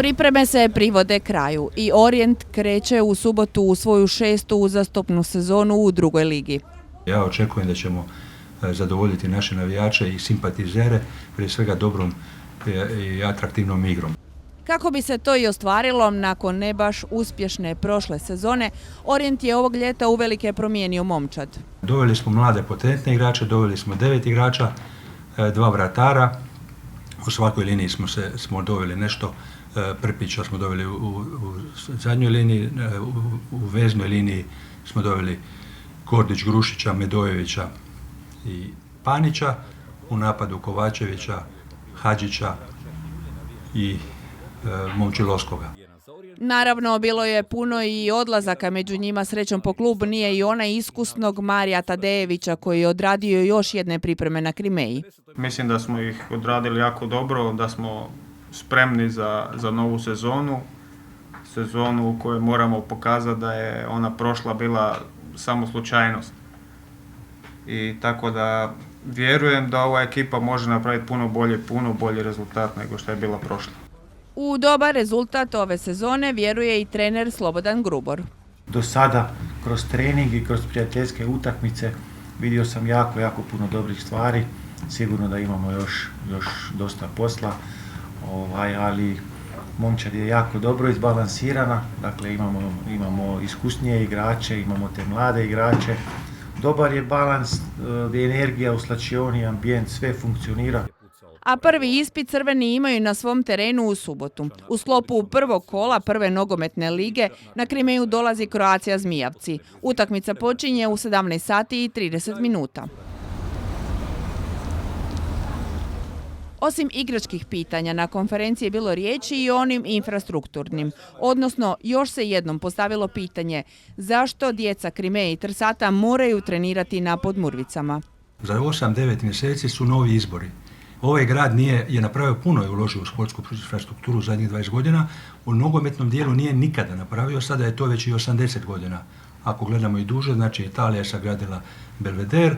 Pripreme se privode kraju i Orijent kreće u subotu u svoju 6. uzastopnu sezonu u drugoj ligi. Ja očekujem da ćemo zadovoljiti naše navijače i simpatizere, prije svega dobrom i atraktivnom igrom. Kako bi se to i ostvarilo, nakon ne baš uspješne prošle sezone, Orijent je ovog ljeta uvelike promijenio momčad. Doveli smo mlade potentne igrače, doveli smo 9 igrača, 2 vratara. U svakoj liniji smo doveli nešto. Prpića smo doveli u zadnjoj liniji, u veznoj liniji smo doveli Kordić, Grušića, Medojevića i Panića, u napadu Kovačevića, Hadžića i Momčilovskoga. Naravno, bilo je puno i odlazaka, među njima srećom po klub nije i onaj iskusnog Marija Tadejevića koji je odradio još jedne pripreme na Krimeji. Mislim da smo ih odradili jako dobro, da smo spremni za novu sezonu u kojoj moramo pokazati da je ona prošla bila samo slučajnost. I tako da vjerujem da ova ekipa može napraviti puno bolji rezultat nego što je bila prošla. U dobar rezultat ove sezone vjeruje i trener Slobodan Grubor. Do sada kroz trening i kroz prijateljske utakmice vidio sam jako puno dobrih stvari. Sigurno da imamo još dosta posla, ali momčad je jako dobro izbalansirana. Dakle, imamo iskusnije igrače, imamo te mlade igrače. Dobar je balans, energija u slačioni, ambijent, sve funkcionira. A prvi ispit crveni imaju na svom terenu u subotu. U sklopu prvog kola prve nogometne lige na Krimeju dolazi Croatia Zmijavci. Utakmica počinje u 17 sati i 30 minuta. Osim igračkih pitanja, na konferenciji je bilo riječi i o onim infrastrukturnim. Odnosno, još se jednom postavilo pitanje zašto djeca Krimeje i Trsata moraju trenirati na Podmurvicama. Za 8-9 mjeseci su novi izbori. Ovaj grad je napravio puno i uložio u sportsku infrastrukturu zadnjih 20 godina. U nogometnom dijelu nije nikada napravio, sada je to već i 80 godina. Ako gledamo i duže, znači Italija je sagradila Belvedere,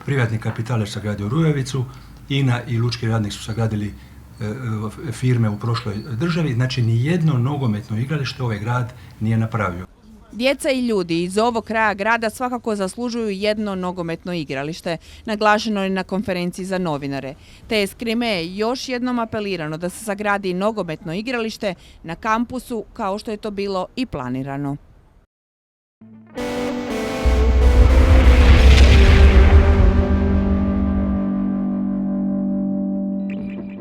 privatni kapital je sagradio Rujevicu, INA i Lučki radnik su sagradili firme u prošloj državi, znači nijedno nogometno igralište ovaj grad nije napravio. Djeca i ljudi iz ovog kraja grada svakako zaslužuju jedno nogometno igralište, naglašeno je na konferenciji za novinare. Te je s Krimeje još jednom apelirano da se sagradi nogometno igralište na kampusu kao što je to bilo i planirano.